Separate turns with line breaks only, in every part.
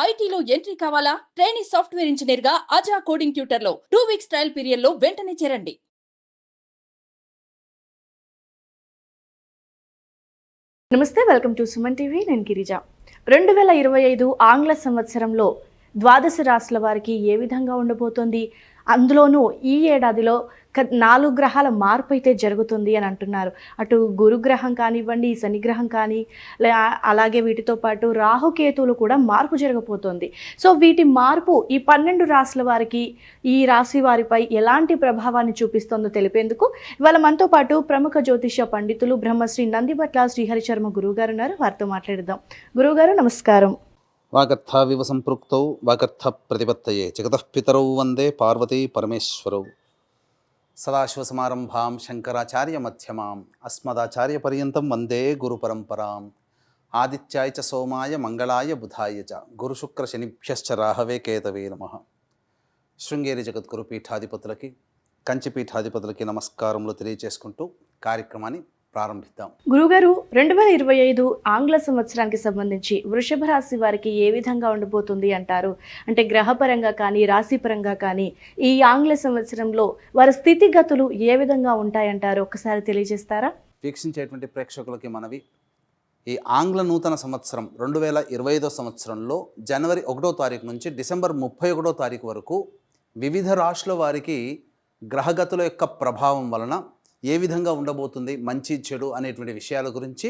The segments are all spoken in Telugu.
ఐటీలో ఎంట్రీ కావాలా? ట్రైనీ సాఫ్ట్వేర్ ఇంజనీర్ గా అజా కోడింగ్ ట్యూటర్ లో 2 వీక్స్ ట్రయల్ పీరియడ్ లో వెంటనే చేరండి.
నమస్తే, వెల్కమ్ టు సుమన్ టీవీ. నేను గిరిజ. 2025 ఆంగ్ల సంవత్సరంలో ద్వాదశ రాశుల వారికి ఏ విధంగా ఉండబోతోంది? అందులోనూ ఈ ఏడాదిలో 4 గ్రహాల మార్పు అయితే జరుగుతుంది అని అంటున్నారు. అటు గురుగ్రహం కానివ్వండి, శనిగ్రహం కానీ, అలాగే వీటితో పాటు రాహుకేతువులు కూడా మార్పు జరగబోతోంది. సో వీటి మార్పు ఈ 12 రాశుల వారికి, ఈ రాశి వారిపై ఎలాంటి ప్రభావాన్ని చూపిస్తుందో తెలిపేందుకు ఇవాళ మనతో పాటు ప్రముఖ జ్యోతిష పండితులు బ్రహ్మశ్రీ నందిబట్ల శ్రీహరి శర్మ గురువుగారు ఉన్నారు. వారితో మాట్లాడదాం. గురువుగారు నమస్కారం.
వాగర్థావివ సంపృక్తౌ వాగర్థ ప్రతిపత్తయే జగతః పితరౌ వందే పార్వతీ పరమేశ్వరౌ. సదాశివసమారంభాం శంకరాచార్య మధ్యమాం అస్మదాచార్య పర్యంతం వందే గురు పరంపరాం. ఆదిత్యాయ చ సోమాయ మంగళాయ బుధాయ చ గురుశుక్ర శనిభ్యశ్చ రాహవే కేతవే నమః. శృంగేరి జగద్గురు పీఠాధిపతులకి, కంచి పీఠాధిపతులకి నమస్కారములు తెలియజేసుకుంటూ కార్యక్రమాన్ని ప్రారంభిద్దాం.
గురుగారు, 2025 ఆంగ్ల సంవత్సరానికి సంబంధించి వృషభ రాశి వారికి ఏ విధంగా ఉండబోతుంది అంటారు? అంటే గ్రహపరంగా కానీ, రాశిపరంగా కానీ ఈ ఆంగ్ల సంవత్సరంలో వారి స్థితిగతులు ఏ విధంగా ఉంటాయంటారు? ఒకసారి తెలియజేస్తారా?
వీక్షించేటువంటి ప్రేక్షకులకి మనవి, ఈ ఆంగ్ల నూతన సంవత్సరం 2025 సంవత్సరంలో జనవరి 1వ తారీఖు నుంచి డిసెంబర్ 31వ తారీఖు వరకు వివిధ రాశుల వారికి గ్రహగతుల యొక్క ప్రభావం వలన ఏ విధంగా ఉండబోతుంది, మంచి చెడు అనేటువంటి విషయాల గురించి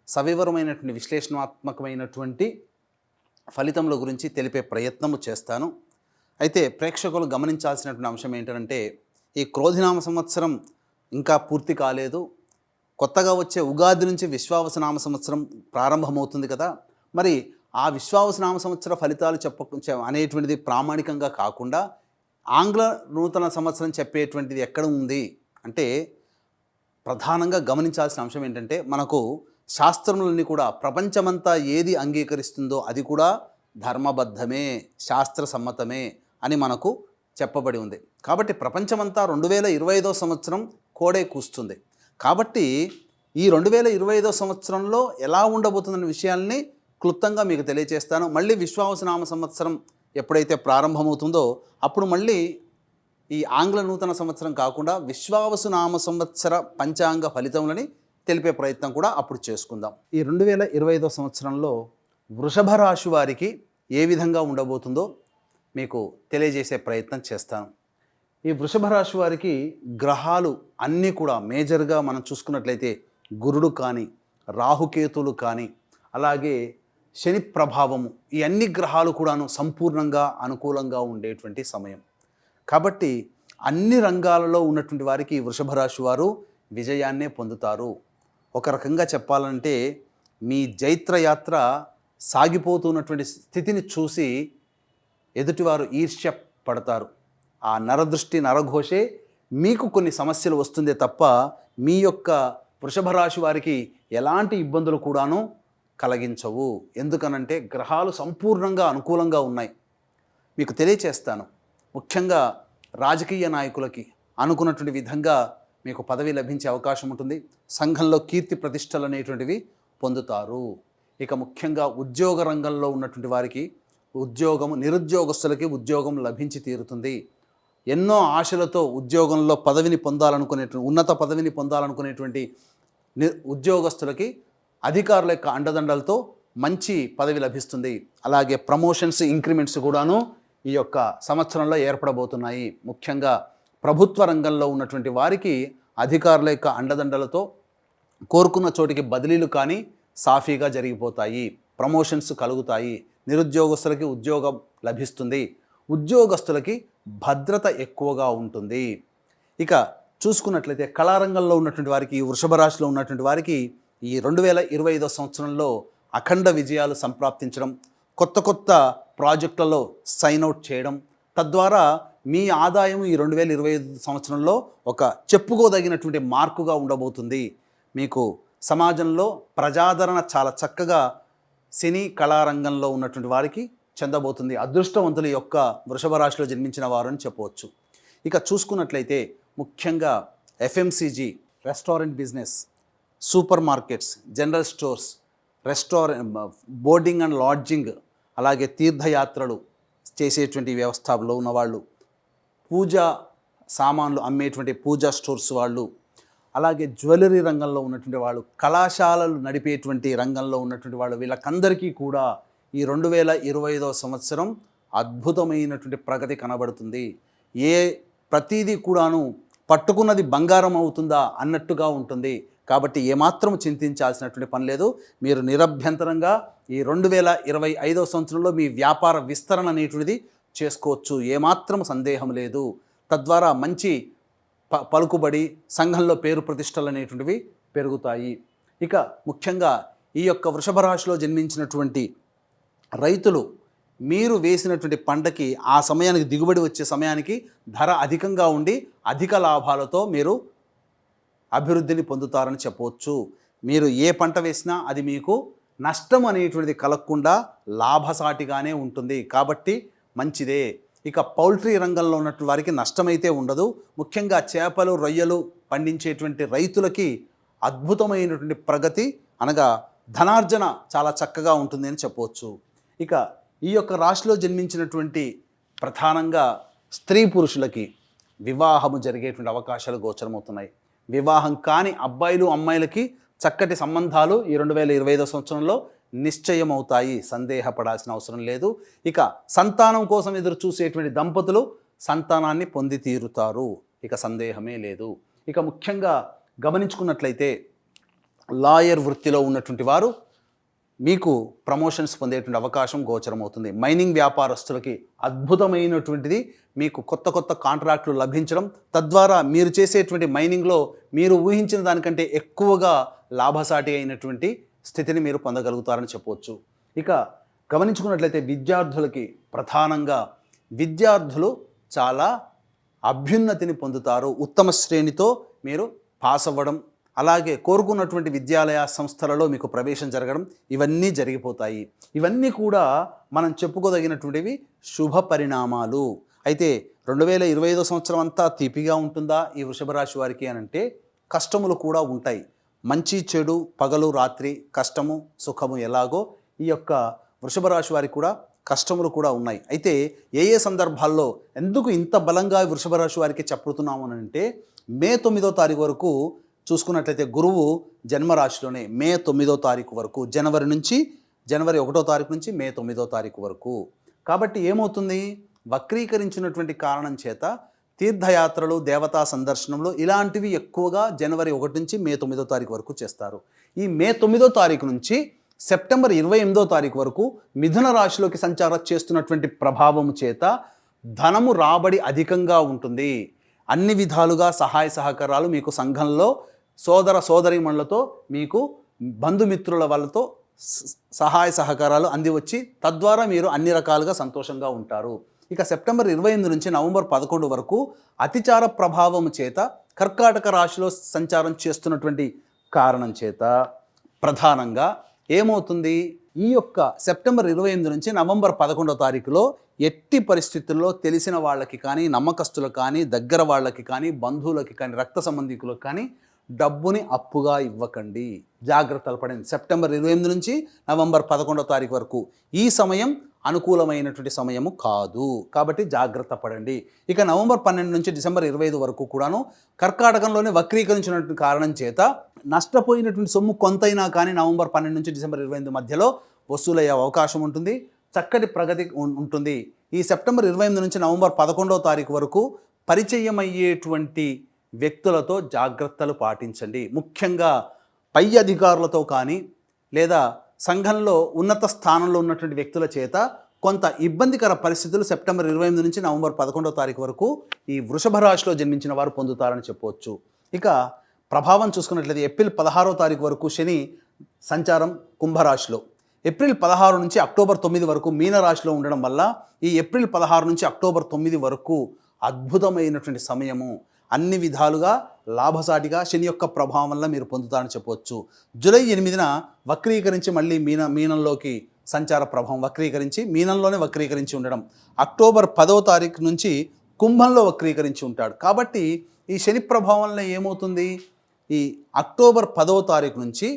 సవివరమైనటువంటి విశ్లేషణాత్మకమైనటువంటి ఫలితముల గురించి తెలిపే ప్రయత్నము చేస్తాను. అయితే ప్రేక్షకులు గమనించాల్సినటువంటి అంశం ఏంటంటే, ఈ క్రోధినామ సంవత్సరం ఇంకా పూర్తి కాలేదు. కొత్తగా వచ్చే ఉగాది నుంచి విశ్వావసనామ సంవత్సరం ప్రారంభమవుతుంది కదా. మరి ఆ విశ్వావసనామ సంవత్సర ఫలితాలు అనేటువంటిది ప్రామాణికంగా కాకుండా ఆంగ్ల నూతన సంవత్సరం చెప్పేటువంటిది ఎక్కడ ఉంది అంటే, ప్రధానంగా గమనించాల్సిన అంశం ఏంటంటే, మనకు శాస్త్రములన్నీ కూడా ప్రపంచమంతా ఏది అంగీకరిస్తుందో అది కూడా ధర్మబద్ధమే, శాస్త్ర సమ్మతమే అని మనకు చెప్పబడి ఉంది. కాబట్టి ప్రపంచమంతా 2025 సంవత్సరం కోడే కూస్తుంది. కాబట్టి ఈ 2025 సంవత్సరంలో ఎలా ఉండబోతుందనే విషయాల్ని క్లుప్తంగా మీకు తెలియజేస్తాను. మళ్ళీ విశ్వావసనామ సంవత్సరం ఎప్పుడైతే ప్రారంభమవుతుందో అప్పుడు మళ్ళీ ఈ ఆంగ్ల నూతన సంవత్సరం కాకుండా విశ్వావసునామ సంవత్సర పంచాంగ ఫలితములని తెలిపే ప్రయత్నం కూడా అప్పుడు చేసుకుందాం. ఈ 2025 సంవత్సరంలో వృషభ రాశి వారికి ఏ విధంగా ఉండబోతుందో మీకు తెలియజేసే ప్రయత్నం చేస్తాను. ఈ వృషభ రాశి వారికి గ్రహాలు అన్నీ కూడా మేజర్గా మనం చూసుకున్నట్లయితే గురుడు కానీ, రాహుకేతులు కానీ, అలాగే శని ప్రభావము, ఈ అన్ని గ్రహాలు కూడాను సంపూర్ణంగా అనుకూలంగా ఉండేటువంటి సమయం. కాబట్టి అన్ని రంగాలలో ఉన్నటువంటి వారికి వృషభ రాశి వారు విజయాన్నే పొందుతారు. ఒక రకంగా చెప్పాలంటే మీ జైత్రయాత్ర సాగిపోతున్నటువంటి స్థితిని చూసి ఎదుటివారు ఈర్ష్య పడతారు. ఆ నరదృష్టి, నరఘోషే మీకు కొన్ని సమస్యలు వస్తుందే తప్ప మీ యొక్క వృషభ రాశి వారికి ఎలాంటి ఇబ్బందులు కూడాను కలిగించవు. ఎందుకనంటే గ్రహాలు సంపూర్ణంగా అనుకూలంగా ఉన్నాయి. మీకు తెలియచేస్తాను. ముఖ్యంగా రాజకీయ నాయకులకి అనుకున్నటువంటి విధంగా మీకు పదవి లభించే అవకాశం ఉంటుంది. సంఘంలో కీర్తి ప్రతిష్టలు అనేటువంటివి పొందుతారు. ఇక ముఖ్యంగా ఉద్యోగ రంగంలో ఉన్నటువంటి వారికి నిరుద్యోగస్తులకి ఉద్యోగం లభించి తీరుతుంది. ఎన్నో ఆశలతో ఉద్యోగంలో ఉన్నత పదవిని పొందాలనుకునేటువంటి ఉద్యోగస్తులకి అధికారుల యొక్క అండదండలతో మంచి పదవి లభిస్తుంది. అలాగే ప్రమోషన్స్, ఇంక్రిమెంట్స్ కూడాను ఈ యొక్క సంవత్సరంలో ఏర్పడబోతున్నాయి. ముఖ్యంగా ప్రభుత్వ రంగంలో ఉన్నటువంటి వారికి అధికారుల యొక్క అండదండలతో కోరుకున్న చోటికి బదిలీలు కానీ సాఫీగా జరిగిపోతాయి, ప్రమోషన్స్ కలుగుతాయి. నిరుద్యోగస్తులకి ఉద్యోగం లభిస్తుంది, ఉద్యోగస్తులకి భద్రత ఎక్కువగా ఉంటుంది. ఇక చూసుకున్నట్లయితే కళారంగంలో ఉన్నటువంటి వారికి, వృషభ రాశిలో ఉన్నటువంటి వారికి ఈ 2025 సంవత్సరంలో అఖండ విజయాలు సంప్రాప్తించడం, కొత్త ప్రాజెక్టులలో సైన్ అవుట్ చేయడం, తద్వారా మీ ఆదాయం ఈ 2025 సంవత్సరంలో ఒక చెప్పుకోదగినటువంటి మార్కుగా ఉండబోతుంది. మీకు సమాజంలో ప్రజాదరణ చాలా చక్కగా సినీ కళారంగంలో ఉన్నటువంటి వారికి చెందబోతుంది. అదృష్టవంతుల యొక్క వృషభ రాశిలో జన్మించిన వారు అని చెప్పవచ్చు. ఇక చూసుకున్నట్లయితే ముఖ్యంగా FMCG, restaurant business, super markets, general stores, boarding and lodging, అలాగే తీర్థయాత్రలు చేసేటువంటి వ్యవస్థలో ఉన్నవాళ్ళు, పూజా సామాన్లు అమ్మేటువంటి పూజా స్టోర్స్ వాళ్ళు, అలాగే జ్యువెలరీ రంగంలో ఉన్నటువంటి వాళ్ళు, కళాశాలలు నడిపేటువంటి రంగంలో ఉన్నటువంటి వాళ్ళు, వీళ్ళకందరికీ కూడా ఈ 2025వ సంవత్సరం అద్భుతమైనటువంటి ప్రగతి కనబడుతుంది. ప్రతిదీ కూడాను పట్టుకున్నది బంగారం అవుతుందా అన్నట్టుగా ఉంటుంది. కాబట్టి ఏమాత్రం చింతించాల్సినటువంటి పని లేదు. మీరు నిరభ్యంతరంగా ఈ 2025వ సంవత్సరంలో మీ వ్యాపార విస్తరణ అనేటువంటిది చేసుకోవచ్చు, ఏమాత్రం సందేహం లేదు. తద్వారా మంచి పలుకుబడి, సంఘంలో పేరు ప్రతిష్టలు అనేటువంటివి పెరుగుతాయి. ఇక ముఖ్యంగా ఈ యొక్క వృషభ రాశిలో జన్మించినటువంటి రైతులు మీరు వేసినటువంటి పంటకి ఆ సమయానికి దిగుబడి వచ్చే సమయానికి ధర అధికంగా ఉండి అధిక లాభాలతో మీరు అభివృద్ధిని పొందుతారని చెప్పవచ్చు. మీరు ఏ పంట వేసినా అది మీకు నష్టం అనేటువంటిది కలగకుండా లాభసాటిగానే ఉంటుంది, కాబట్టి మంచిదే. ఇక పౌల్ట్రీ రంగంలో ఉన్నటువంటి వారికి నష్టమైతే ఉండదు. ముఖ్యంగా చేపలు, రొయ్యలు పండించేటువంటి రైతులకి అద్భుతమైనటువంటి ప్రగతి అనగా ధనార్జన చాలా చక్కగా ఉంటుంది అని చెప్పవచ్చు. ఇక ఈ యొక్క రాశిలో జన్మించినటువంటి ప్రధానంగా స్త్రీ పురుషులకి వివాహము జరిగేటువంటి అవకాశాలు గోచరమవుతున్నాయి. వివాహం కాని అబ్బాయిలు అమ్మాయిలకి చక్కటి సంబంధాలు ఈ 2025వ సంవత్సరంలో నిశ్చయమవుతాయి, సందేహపడాల్సిన అవసరం లేదు. ఇక సంతానం కోసం ఎదురు చూసేటువంటి దంపతులు సంతానాన్ని పొంది తీరుతారు, ఇక సందేహమే లేదు. ఇక ముఖ్యంగా గమనించుకున్నట్లయితే లాయర్ వృత్తిలో ఉన్నటువంటి వారు మీకు ప్రమోషన్స్ పొందేటువంటి అవకాశం గోచరమవుతుంది. మైనింగ్ వ్యాపారస్తులకి అద్భుతమైనటువంటిది, మీకు కొత్త కొత్త కాంట్రాక్టులు లభించడం, తద్వారా మీరు చేసేటువంటి మైనింగ్లో మీరు ఊహించిన దానికంటే ఎక్కువగా లాభసాటి అయినటువంటి స్థితిని మీరు పొందగలుగుతారని చెప్పవచ్చు. ఇక గమనించుకున్నట్లయితే విద్యార్థులకి ప్రధానంగా విద్యార్థులు చాలా అభ్యున్నతిని పొందుతారు. ఉత్తమ శ్రేణితో మీరు పాస్ అవ్వడం, అలాగే కోరుకున్నటువంటి విద్యాలయ సంస్థలలో మీకు ప్రవేశం జరగడం, ఇవన్నీ జరిగిపోతాయి. ఇవన్నీ కూడా మనం చెప్పుకోదగినటువంటివి శుభ పరిణామాలు. అయితే 2025వ సంవత్సరం అంతా తీపిగా ఉంటుందా ఈ వృషభ రాశి వారికి అని అంటే కష్టములు కూడా ఉంటాయి. మంచి చెడు, పగలు రాత్రి, కష్టము సుఖము ఎలాగో ఈ యొక్క వృషభ రాశి వారికి కూడా కష్టములు కూడా ఉన్నాయి. అయితే ఏ ఏ సందర్భాల్లో ఎందుకు ఇంత బలంగా వృషభ రాశి వారికి చెప్పుతున్నాము అని అంటే మే 9వ తారీఖు వరకు చూసుకున్నట్లయితే గురువు జన్మరాశిలోనే మే 9వ తారీఖు వరకు, జనవరి 1వ తారీఖు నుంచి మే 9వ తారీఖు వరకు. కాబట్టి ఏమవుతుంది, వక్రీకరించినటువంటి కారణం చేత తీర్థయాత్రలు, దేవతా సందర్శనలు ఇలాంటివి ఎక్కువగా జనవరి 1 నుంచి మే 9వ తారీఖు వరకు చేస్తారు. ఈ మే 9వ తారీఖు నుంచి సెప్టెంబర్ 28వ తారీఖు వరకు మిథున రాశిలోకి సంచారం చేస్తున్నటువంటి ప్రభావం చేత ధనము రాబడి అధికంగా ఉంటుంది. అన్ని విధాలుగా సహాయ సహకారాలు మీకు సంఘంలో సోదర సోదరీమణులతో, మీకు బంధుమిత్రుల వాళ్ళతో సహాయ సహకారాలు అందివచ్చి తద్వారా మీరు అన్ని రకాలుగా సంతోషంగా ఉంటారు. ఇక సెప్టెంబర్ 28 నుంచి నవంబర్ 11 వరకు అతిచార ప్రభావం చేత కర్కాటక రాశిలో సంచారం చేస్తున్నటువంటి కారణం చేత ప్రధానంగా ఏమవుతుంది, ఈ యొక్క సెప్టెంబర్ 28 నుంచి నవంబర్ 11వ తారీఖులో ఎట్టి పరిస్థితుల్లో తెలిసిన వాళ్ళకి కానీ, నమ్మకస్తులకు కానీ, దగ్గర వాళ్ళకి కానీ, బంధువులకి కానీ, రక్త సంబంధికులకు కానీ డబ్బుని అప్పుగా ఇవ్వకండి, జాగ్రత్తలు పడండి. సెప్టెంబర్ 28 నుంచి నవంబర్ 11వ తారీఖు వరకు ఈ సమయం అనుకూలమైనటువంటి సమయము కాదు, కాబట్టి జాగ్రత్త పడండి. ఇక నవంబర్ 12 నుంచి డిసెంబర్ 25 వరకు కూడాను కర్కాటకంలోనే వక్రీకరించినటువంటి కారణం చేత నష్టపోయినటువంటి సొమ్ము కొంతైనా కానీ నవంబర్ 12 నుంచి డిసెంబర్ 25 మధ్యలో వసూలయ్యే అవకాశం ఉంటుంది, చక్కటి ప్రగతి ఉంటుంది. ఈ సెప్టెంబర్ 28 నుంచి నవంబర్ 11వ తారీఖు వరకు పరిచయం అయ్యేటువంటి వ్యక్తులతో జాగ్రత్తలు పాటించండి. ముఖ్యంగా పై అధికారులతో కానీ లేదా సంఘంలో ఉన్నత స్థానంలో ఉన్నటువంటి వ్యక్తుల చేత కొంత ఇబ్బందికర పరిస్థితులు సెప్టెంబర్ 28 నుంచి నవంబర్ 11వ తారీఖు వరకు ఈ వృషభ రాశిలో జన్మించిన వారు పొందుతారని చెప్పవచ్చు. ఇక ప్రభావం చూసుకున్నట్లయితే ఏప్రిల్ 16వ తారీఖు వరకు శని సంచారం కుంభరాశిలో, ఏప్రిల్ 16 నుంచి అక్టోబర్ 9 వరకు మీనరాశిలో ఉండడం వల్ల ఈ ఏప్రిల్ 16 నుంచి అక్టోబర్ 9 వరకు అద్భుతమైనటువంటి సమయము. అన్ని విధాలుగా లాభసాటిగా శని యొక్క ప్రభావం వల్ల మీరు పొందుతారని చెప్పవచ్చు. జూలై 8న వక్రీకరించి మళ్ళీ మీనంలోకి సంచార ప్రభావం వక్రీకరించి మీనంలోనే వక్రీకరించి ఉండడం, అక్టోబర్ 10వ తారీఖు నుంచి కుంభంలో వక్రీకరించి ఉంటాడు. కాబట్టి ఈ శని ప్రభావం వల్ల ఏమవుతుంది, ఈ అక్టోబర్ 10వ తారీఖు నుంచి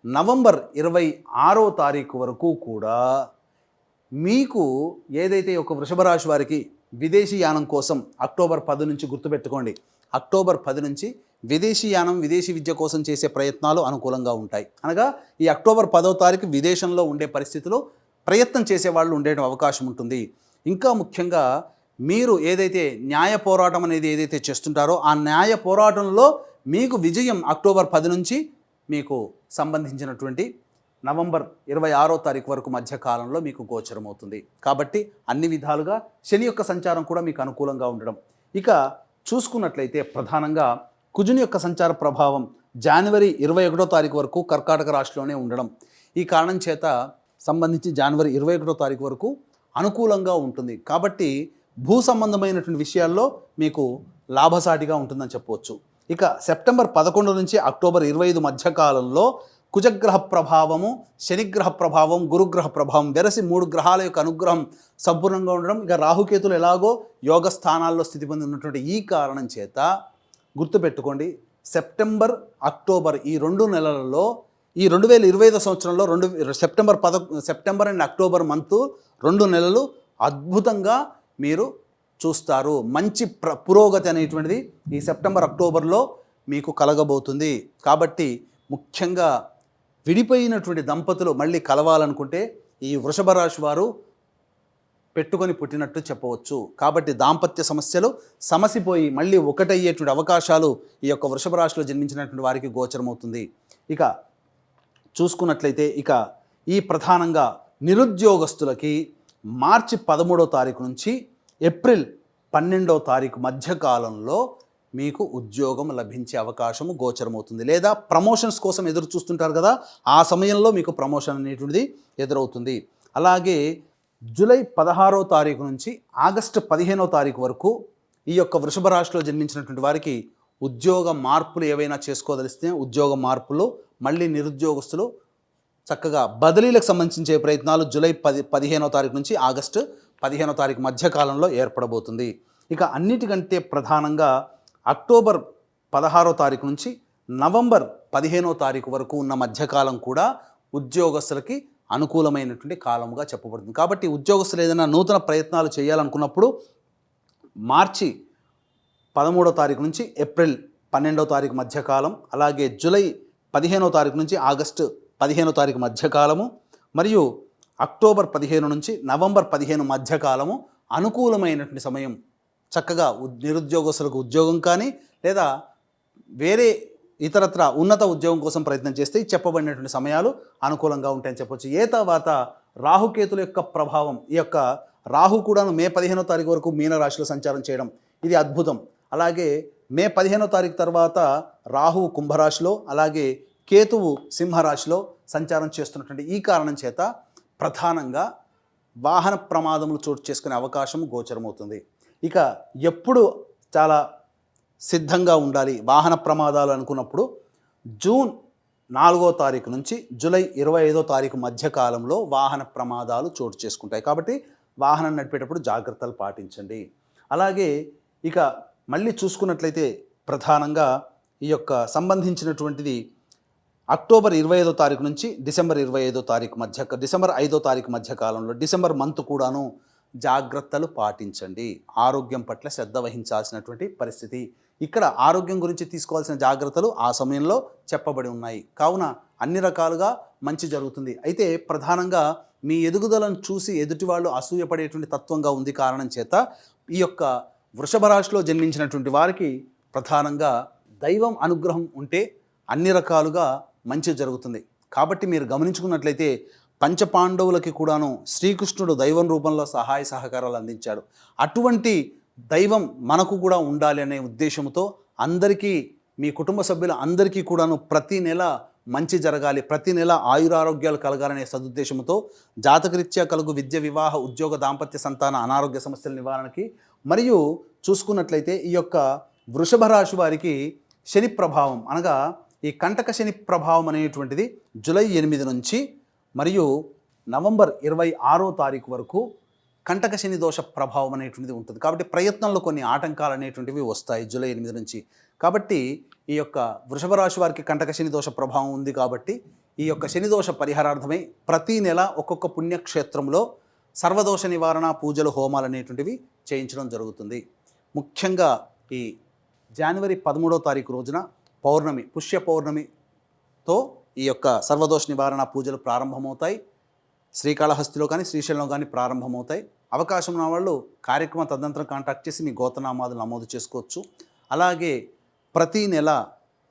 నవంబర్ 26వ తారీఖు వరకు కూడా మీకు ఏదైతే ఒక వృషభ రాశి వారికి విదేశీ యానం కోసం అక్టోబర్ 10 నుంచి గుర్తుపెట్టుకోండి, అక్టోబర్ 10 నుంచి విదేశీ యానం, విదేశీ విద్య కోసం చేసే ప్రయత్నాలు అనుకూలంగా ఉంటాయి. అనగా ఈ అక్టోబర్ 10వ తారీఖు విదేశంలో ఉండే పరిస్థితిలో ప్రయత్నం చేసేవాళ్ళు ఉండే అవకాశం ఉంటుంది. ఇంకా ముఖ్యంగా మీరు ఏదైతే న్యాయ పోరాటం అనేది ఏదైతే చేస్తుంటారో ఆ న్యాయ పోరాటంలో మీకు విజయం అక్టోబర్ 10 నుంచి మీకు సంబంధించినటువంటి నవంబర్ 26వ తారీఖు వరకు మధ్య కాలంలో మీకు గోచరమవుతుంది. కాబట్టి అన్ని విధాలుగా శని యొక్క సంచారం కూడా మీకు అనుకూలంగా ఉండడం. ఇక చూసుకున్నట్లయితే ప్రధానంగా కుజుని యొక్క సంచార ప్రభావం జనవరి 21వ తారీఖు వరకు కర్కాటక రాశిలోనే ఉండడం. ఈ కారణం చేత సంబంధించి జనవరి 21వ తారీఖు వరకు అనుకూలంగా ఉంటుంది. కాబట్టి భూ సంబంధమైనటువంటి విషయాల్లో మీకు లాభసాటిగా ఉంటుందని చెప్పవచ్చు. ఇక సెప్టెంబర్ 11 నుంచి అక్టోబర్ 25 మధ్య కాలంలో కుజగ్రహ ప్రభావము, శనిగ్రహ ప్రభావం, గురుగ్రహ ప్రభావం వెరసి 3 గ్రహాల యొక్క అనుగ్రహం సంపూర్ణంగా ఉండడం. ఇక రాహుకేతులు ఎలాగో యోగ స్థానాల్లో స్థితి పొంది ఉన్నటువంటి ఈ కారణం చేత గుర్తుపెట్టుకోండి, సెప్టెంబర్, అక్టోబర్ ఈ 2 నెలలలో ఈ 2025 సంవత్సరంలో సెప్టెంబర్ అండ్ అక్టోబర్ మంత్ 2 నెలలు అద్భుతంగా మీరు చూస్తారు. మంచి పురోగతి అనేటువంటిది ఈ సెప్టెంబర్, అక్టోబర్లో మీకు కలగబోతుంది. కాబట్టి ముఖ్యంగా విడిపోయినటువంటి దంపతులు మళ్ళీ కలవాలనుకుంటే ఈ వృషభ రాశి వారు పెట్టుకొని పుట్టినట్టు చెప్పవచ్చు. కాబట్టి దాంపత్య సమస్యలు సమసిపోయి మళ్ళీ ఒకటయ్యేటువంటి అవకాశాలు ఈ యొక్క వృషభ రాశిలో జన్మించినటువంటి వారికి గోచరమవుతుంది. ఇక చూసుకున్నట్లయితే ఇక ఈ ప్రధానంగా నిరుద్యోగస్తులకి మార్చి 13వ తారీఖు నుంచి ఏప్రిల్ 12వ తారీఖు మధ్య కాలంలో మీకు ఉద్యోగం లభించే అవకాశము గోచరమవుతుంది. లేదా ప్రమోషన్స్ కోసం ఎదురు చూస్తుంటారు కదా, ఆ సమయంలో మీకు ప్రమోషన్ అనేటువంటిది ఎదురవుతుంది. అలాగే జూలై 16వ తారీఖు నుంచి ఆగస్టు 15వ తారీఖు వరకు ఈ యొక్క వృషభ రాశిలో జన్మించినటువంటి వారికి ఉద్యోగ మార్పులు ఏవైనా చేసుకోదలిస్తే ఉద్యోగ మార్పులు, మళ్ళీ నిరుద్యోగస్తులు చక్కగా బదిలీలకు సంబంధించే ప్రయత్నాలు జూలై 15వ తారీఖు నుంచి ఆగస్టు 15వ తారీఖు మధ్య కాలంలో ఏర్పడబోతుంది. ఇక అన్నిటికంటే ప్రధానంగా అక్టోబర్ 16వ తారీఖు నుంచి నవంబర్ 15వ తారీఖు వరకు ఉన్న మధ్యకాలం కూడా ఉద్యోగస్తులకి అనుకూలమైనటువంటి కాలముగా చెప్పబడుతుంది. కాబట్టి ఉద్యోగస్తులు ఏదైనా నూతన ప్రయత్నాలు చేయాలనుకున్నప్పుడు మార్చి 13వ తారీఖు నుంచి ఏప్రిల్ 12వ తారీఖు మధ్యకాలం, అలాగే జూలై 15వ తారీఖు నుంచి ఆగస్టు 15వ తారీఖు మధ్యకాలము, మరియు అక్టోబర్ 15 నుంచి నవంబర్ 15 మధ్యకాలము అనుకూలమైనటువంటి సమయం. చక్కగా నిరుద్యోగస్తులకు ఉద్యోగం కానీ లేదా వేరే ఇతరత్ర ఉన్నత ఉద్యోగం కోసం ప్రయత్నం చేస్తే చెప్పబడినటువంటి సమయాలు అనుకూలంగా ఉంటాయని చెప్పొచ్చు. ఏ తర్వాత రాహుకేతుల యొక్క ప్రభావం, ఈ యొక్క రాహు కూడాను మే 15వ తారీఖు వరకు మీనరాశిలో సంచారం చేయడం ఇది అద్భుతం. అలాగే మే 15వ తారీఖు తర్వాత రాహువు కుంభరాశిలో, అలాగే కేతువు సింహరాశిలో సంచారం చేస్తున్నటువంటి ఈ కారణం చేత ప్రధానంగా వాహన ప్రమాదములు చోటు చేసుకునే అవకాశం గోచరమవుతుంది. ఇక ఎప్పుడు చాలా సిద్ధంగా ఉండాలి వాహన ప్రమాదాలు అనుకున్నప్పుడు జూన్ 4వ తారీఖు నుంచి జూలై 25వ తారీఖు మధ్య కాలంలో వాహన ప్రమాదాలు చోటు చేసుకుంటాయి. కాబట్టి వాహనం నడిపేటప్పుడు జాగ్రత్తలు పాటించండి. అలాగే ఇక మళ్ళీ చూసుకున్నట్లయితే ప్రధానంగా ఈ యొక్క సంబంధించినటువంటిది అక్టోబర్ 25వ తారీఖు నుంచి డిసెంబర్ 25వ తారీఖు మధ్య, డిసెంబర్ 5వ తారీఖు మధ్య కాలంలో డిసెంబర్ మంత్ కూడాను జాగ్రత్తలు పాటించండి. ఆరోగ్యం పట్ల శ్రద్ధ వహించాల్సినటువంటి పరిస్థితి. ఇక్కడ ఆరోగ్యం గురించి తీసుకోవాల్సిన జాగ్రత్తలు ఆ సమయంలో చెప్పబడి ఉన్నాయి. కావున అన్ని రకాలుగా మంచి జరుగుతుంది. అయితే ప్రధానంగా మీ ఎదుగుదలను చూసి ఎదుటి వాళ్ళు అసూయపడేటువంటి తత్వంగా ఉంది. కారణం చేత ఈ యొక్క వృషభ రాశిలో జన్మించినటువంటి వారికి ప్రధానంగా దైవం అనుగ్రహం ఉంటే అన్ని రకాలుగా మంచి జరుగుతుంది. కాబట్టి మీరు గమనించుకున్నట్లయితే పంచపాండవులకి కూడాను శ్రీకృష్ణుడు దైవం రూపంలో సహాయ సహకారాలు అందించాడు. అటువంటి దైవం మనకు కూడా ఉండాలి అనే ఉద్దేశంతో అందరికీ, మీ కుటుంబ సభ్యుల అందరికీ కూడాను ప్రతి నెల మంచి జరగాలి, ప్రతి నెల ఆయురారోగ్యాలు కలగాలనే సదుద్దేశంతో జాతకరీత్యా కలుగు విద్య, వివాహ, ఉద్యోగ, దాంపత్య, సంతాన, అనారోగ్య సమస్యల నివారణకి, మరియు చూసుకున్నట్లయితే ఈ యొక్క వృషభ రాశి వారికి శని ప్రభావం అనగా ఈ కంటక శని ప్రభావం అనేటువంటిది జూలై 8 నుంచి మరియు నవంబర్ 26వ తారీఖు వరకు కంటక శని దోష ప్రభావం అనేటువంటిది ఉంటుంది. కాబట్టి ప్రయత్నంలో కొన్ని ఆటంకాలు అనేటువంటివి వస్తాయి జూలై 8 నుంచి. కాబట్టి ఈ యొక్క వృషభ రాశి వారికి కంటక శని దోష ప్రభావం ఉంది. కాబట్టి ఈ యొక్క శని దోష పరిహారార్థమై ప్రతీ నెల ఒక్కొక్క పుణ్యక్షేత్రంలో సర్వదోష నివారణ పూజలు, హోమాలు అనేటువంటివి చేయించడం జరుగుతుంది. ముఖ్యంగా ఈ జనవరి 13వ తారీఖు రోజున పౌర్ణమి, పుష్య పౌర్ణమితో ఈ యొక్క సర్వదోష నివారణ పూజలు ప్రారంభమవుతాయి. శ్రీకాళహస్తిలో కానీ శ్రీశైలంలో కానీ ప్రారంభమవుతాయి. అవకాశం ఉన్న వాళ్ళు కార్యక్రమం తదనంతరం కాంటాక్ట్ చేసి మీ గోత్రనామాలు నమోదు చేసుకోవచ్చు. అలాగే ప్రతీ నెల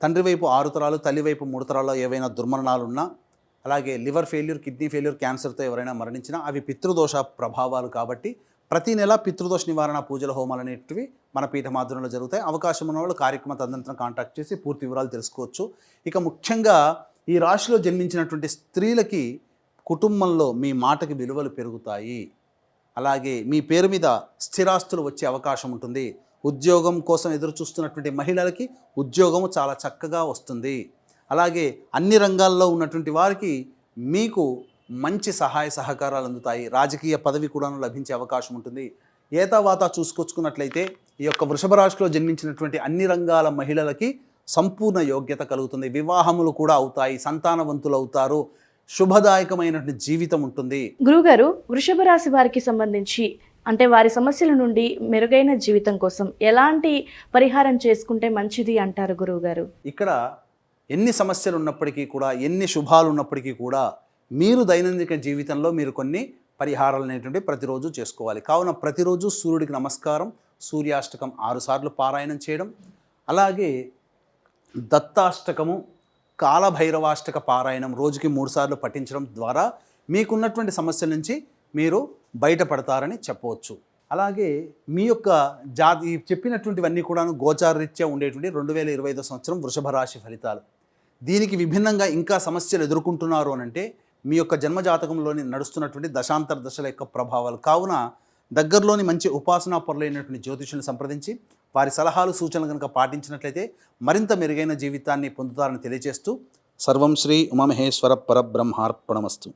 తండ్రి వైపు 6 తరాలు, తల్లి వైపు 3 తరాల్లో ఏవైనా దుర్మరణాలు ఉన్నా, అలాగే లివర్ ఫెయిల్యూర్, కిడ్నీ ఫెయిల్యూర్, క్యాన్సర్తో ఎవరైనా మరణించినా అవి పితృదోష ప్రభావాలు కాబట్టి ప్రతి నెల పితృదోష నివారణ పూజల, హోమాలు అనేటివి మన పీఠమాధ్వర్యంలో జరుగుతాయి. అవకాశం ఉన్న వాళ్ళు కార్యక్రమం తదనంతరం కాంటాక్ట్ చేసి పూర్తి వివరాలు తెలుసుకోవచ్చు. ఇక ముఖ్యంగా ఈ రాశిలో జన్మించినటువంటి స్త్రీలకి కుటుంబంలో మీ మాటకి విలువలు పెరుగుతాయి. అలాగే మీ పేరు మీద స్థిరాస్తులు వచ్చే అవకాశం ఉంటుంది. ఉద్యోగం కోసం ఎదురు చూస్తున్నటువంటి మహిళలకి ఉద్యోగము చాలా చక్కగా వస్తుంది. అలాగే అన్ని రంగాల్లో ఉన్నటువంటి వారికి మీకు మంచి సహాయ సహకారాలు అందుతాయి. రాజకీయ పదవి కూడా లభించే అవకాశం ఉంటుంది. ఏతావాత చూసుకొచ్చుకున్నట్లయితే ఈ యొక్క వృషభ రాశిలో జన్మించినటువంటి అన్ని రంగాల మహిళలకి సంపూర్ణ యోగ్యత కలుగుతుంది. వివాహములు కూడా అవుతాయి, సంతానవంతులు అవుతారు, శుభదాయకమైనటువంటి జీవితం ఉంటుంది.
గురుగారు, వృషభ రాశి వారికి సంబంధించి అంటే వారి సమస్యల నుండి మెరుగైన జీవితం కోసం ఎలాంటి పరిహారం చేసుకుంటే మంచిది అంటారు గురువుగారు?
ఇక్కడ ఎన్ని సమస్యలు ఉన్నప్పటికీ కూడా, ఎన్ని శుభాలు ఉన్నప్పటికీ కూడా మీరు దైనందిక జీవితంలో మీరు కొన్ని పరిహారాలు అనేటువంటివి ప్రతిరోజు చేసుకోవాలి. కావున ప్రతిరోజు సూర్యుడికి నమస్కారం, సూర్యాష్టకం 6 సార్లు పారాయణం చేయడం, అలాగే దత్తాష్టకము, కాలభైరవాష్టక పారాయణం రోజుకి 3 సార్లు పఠించడం ద్వారా మీకున్నటువంటి సమస్యల నుంచి మీరు బయటపడతారని చెప్పవచ్చు. అలాగే మీ యొక్క జాతి చెప్పినటువంటివన్నీ కూడాను గోచారరీత్యా ఉండేటువంటి 2025 సంవత్సరం వృషభ రాశి ఫలితాలు. దీనికి విభిన్నంగా ఇంకా సమస్యలు ఎదుర్కొంటున్నారు అని అంటే మీ యొక్క జన్మజాతకంలోని నడుస్తున్నటువంటి దశాంతర దశల యొక్క ప్రభావాలు. కావున దగ్గరలోని మంచి ఉపాసనా పరులైనటువంటి జ్యోతిషులను సంప్రదించి వారి సలహాలు, సూచనలు కనుక పాటించినట్లయితే మరింత మెరుగైన జీవితాన్ని పొందుతారని తెలియజేస్తూ సర్వం శ్రీ ఉమామహేశ్వర పరబ్రహ్మార్పణమస్తు.